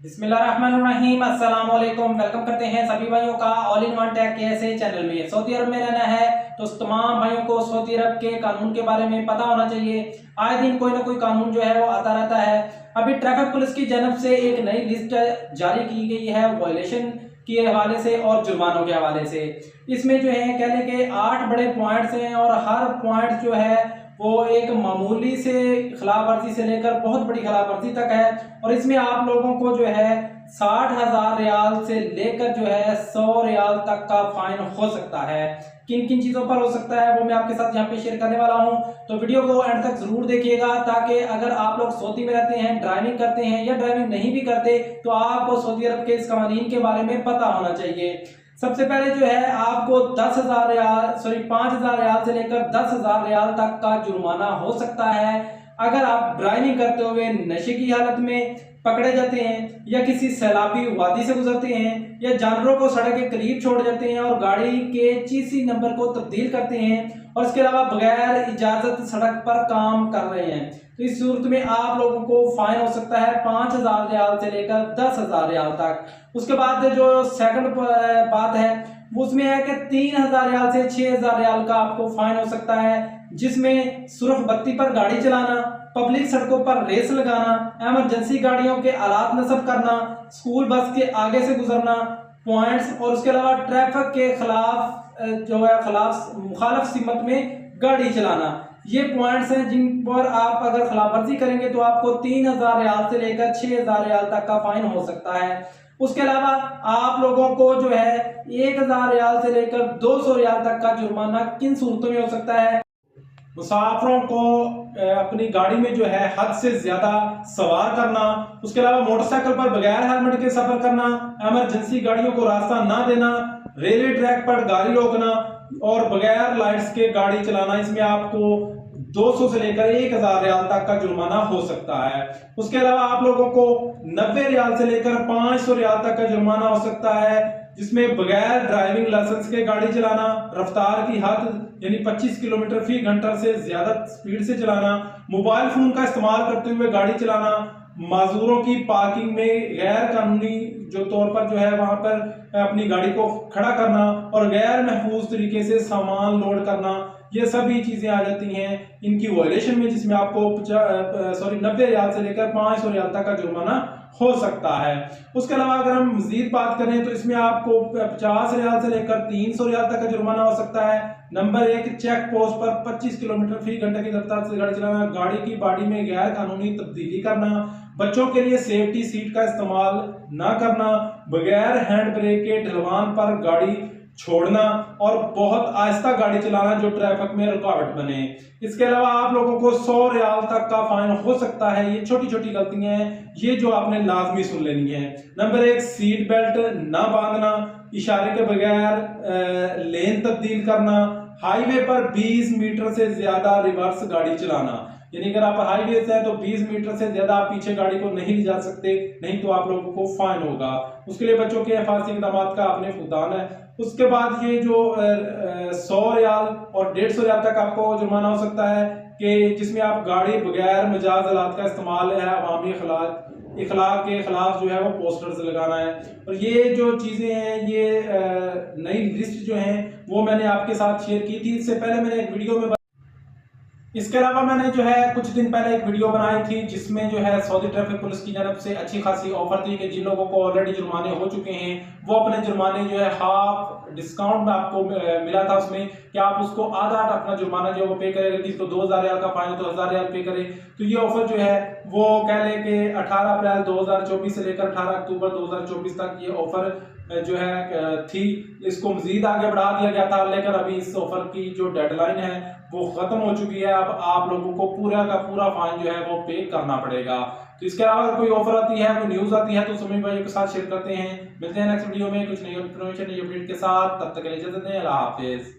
बिस्मिल्लाहिर्रहमानिर्रहीम, अस्सलाम वालेकुम। वेलकम करते हैं सभी भाइयों का ऑल इन वन टेक के चैनल में। सऊदी अरब में रहना है तो तमाम भाइयों को सऊदी अरब के कानून के बारे में पता होना चाहिए। आए दिन कोई ना कोई कानून जो है वो आता रहता है। अभी ट्रैफिक पुलिस की जानब से एक नई लिस्ट जारी की गई है वायलेशन के हवाले से और जुर्मानों के हवाले से। इसमें जो है कह लें कि 8 बड़े पॉइंट्स हैं और हर पॉइंट जो है वो एक मामूली से खिलाफ वर्जी से लेकर बहुत बड़ी खिलाफ वर्जी तक है। और इसमें आप लोगों को जो है 60,000 रियाल से लेकर जो है 100 रियाल तक का फाइन हो सकता है। किन किन चीज़ों पर हो सकता है वो मैं आपके साथ यहाँ पे शेयर करने वाला हूँ, तो वीडियो को एंड तक जरूर देखिएगा, ताकि अगर आप लोग सऊदी में रहते हैं, ड्राइविंग करते हैं या ड्राइविंग नहीं भी करते तो आपको सऊदी अरब के इस कानून के बारे में पता होना चाहिए। सबसे पहले जो है आपको 10,000 रियाल 5,000 रियाल से लेकर 10,000 रियाल तक का जुर्माना हो सकता है अगर आप ड्राइविंग करते हुए नशे की हालत में पकड़े जाते हैं, या किसी सैलाबी वादी से गुजरते हैं, या जानवरों को सड़क के करीब छोड़ जाते हैं और गाड़ी के चीसी नंबर को तब्दील करते हैं, और इसके अलावा बगैर इजाजत सड़क पर काम कर रहे हैं। तो इस सूरत में आप लोगों को फाइन हो सकता है 5,000 रियाल से लेकर 10,000 रियाल तक। उसके बाद जो सेकंड बात है वो उसमें है कि 3,000 रियाल से 6,000 रियाल का आपको फाइन हो सकता है, जिसमें सुर्ख बत्ती पर गाड़ी चलाना, पब्लिक सड़कों पर रेस लगाना, इमरजेंसी गाड़ियों के आलात नस्ब करना, स्कूल बस के आगे से गुजरना पॉइंट्स, और उसके अलावा ट्रैफिक के खिलाफ जो है मुखालफ सिमत में गाड़ी चलाना। ये पॉइंट्स हैं जिन पर आप अगर खिलाफ वर्जी करेंगे तो आपको 3,000 रियाल से लेकर 6,000 रियाल तक का फाइन हो सकता है। उसके अलावा आप लोगों को जो है 1,000 रियाल से लेकर 200 रियाल तक का जुर्माना किन सूरतों में हो सकता है? मुसाफिरों को अपनी गाड़ी में जो है हद से ज्यादा सवार करना, उसके अलावा मोटरसाइकिल पर बगैर हेलमेट के सफर करना, इमरजेंसी गाड़ियों को रास्ता ना देना, रेलवे ट्रैक पर गाड़ी रोकना और बगैर लाइट्स के गाड़ी चलाना। इसमें आपको 200 से लेकर 1,000 रियाल तक का जुर्माना हो सकता है। उसके अलावा आप लोगों को 90 रियाल से लेकर 500 रियाल तक का जुर्माना हो सकता है, जिसमें बगैर ड्राइविंग लाइसेंस के गाड़ी चलाना, रफ्तार की हद यानी 25 किलोमीटर फी घंटा से ज्यादा स्पीड से चलाना, मोबाइल फोन का इस्तेमाल करते हुए गाड़ी चलाना, माजूरों की पार्किंग में गैर कानूनी जो तौर पर जो है वहां पर अपनी गाड़ी को खड़ा करना और गैर महफूज तरीके से सामान लोड करना, ये सभी चीजें आ जाती हैं इनकी वायलेशन में, जिसमें आपको 90 रियाल से लेकर 500 रियाल तक का जुर्माना हो सकता है। उसके अलावा अगर हम मजीद बात करें तो इसमें आपको 50 रियाल से लेकर 300 रियाल तक का जुर्माना हो सकता है। नंबर 1, चेक पोस्ट पर 25 किलोमीटर फी घंटे की रफ्तार से गाड़ी चलाना, गाड़ी की बॉडी में गैर कानूनी तब्दीली करना, बच्चों के लिए सेफ्टी सीट का इस्तेमाल ना करना, बगैर हैंड ब्रेक के ढलवान पर गाड़ी छोड़ना और बहुत आहिस्ता गाड़ी चलाना जो ट्रैफिक में रुकावट बने। इसके अलावा आप लोगों को 100 रियाल तक का फाइन हो सकता है। ये छोटी छोटी गलतियां हैं, ये जो आपने लाजमी सुन लेनी है। नंबर 1, सीट बेल्ट ना बांधना, इशारे के बगैर लेन तब्दील करना, हाईवे पर 20 मीटर से ज्यादा रिवर्स गाड़ी चलाना, यानी अगर आप हाईवे से हैं तो 20 मीटर से ज्यादा आप पीछे गाड़ी को नहीं ले जा सकते, नहीं तो आप लोगों को फाइन होगा। उसके लिए बच्चों के हिफाजती इक़दामात का आपने फुकदान है। उसके बाद ये जो 100 रियाल और 150 रियाल तक आपको जुर्माना हो सकता है कि जिसमें आप गाड़ी बगैर मजाज आलात का इस्तेमाल है, अवामी इखलाक के खिलाफ जो है वो पोस्टर्स लगाना है। और ये जो चीजें हैं, ये नई लिस्ट जो है वो मैंने आपके साथ शेयर की थी। इससे पहले मैंने एक वीडियो में इसके अलावा मैंने जो है कुछ दिन पहले एक वीडियो बनाई थी जिसमें जो है सऊदी ट्रैफिक पुलिस की जानब से अच्छी खासी ऑफर थी कि जिन लोगों को ऑलरेडी जुर्माने हो चुके हैं वो अपने जुर्माने जो है हाफ डिस्काउंट में आपको मिला था, उसमें कि आप उसको आधा अपना जुर्माना जो है वो पे करें। अगर किसी को 2,000 रियाल का फाइन हो तो 1,000 रियाल पे करे। तो ये ऑफर जो है वो कह लें कि 18 अप्रैल 2024 से लेकर 18 अक्टूबर 2024 तक ये ऑफर जो है थी। इसको मजीद आगे बढ़ा दिया गया था, लेकिन अभी इस ऑफर की जो डेडलाइन है वो खत्म हो चुकी है। अब आप लोगों को पूरा का पूरा फाइन जो है वो पे करना पड़ेगा। तो इसके अलावा अगर कोई ऑफर आती है, कोई न्यूज आती है तो सभी भाइयों के साथ शेयर करते हैं। मिलते हैं नेक्स्ट वीडियो में कुछ नई इन्फॉर्मेशन, नई अपडेट के साथ। तब तक के लिए इजाजत दें। अल्लाह हाफिज।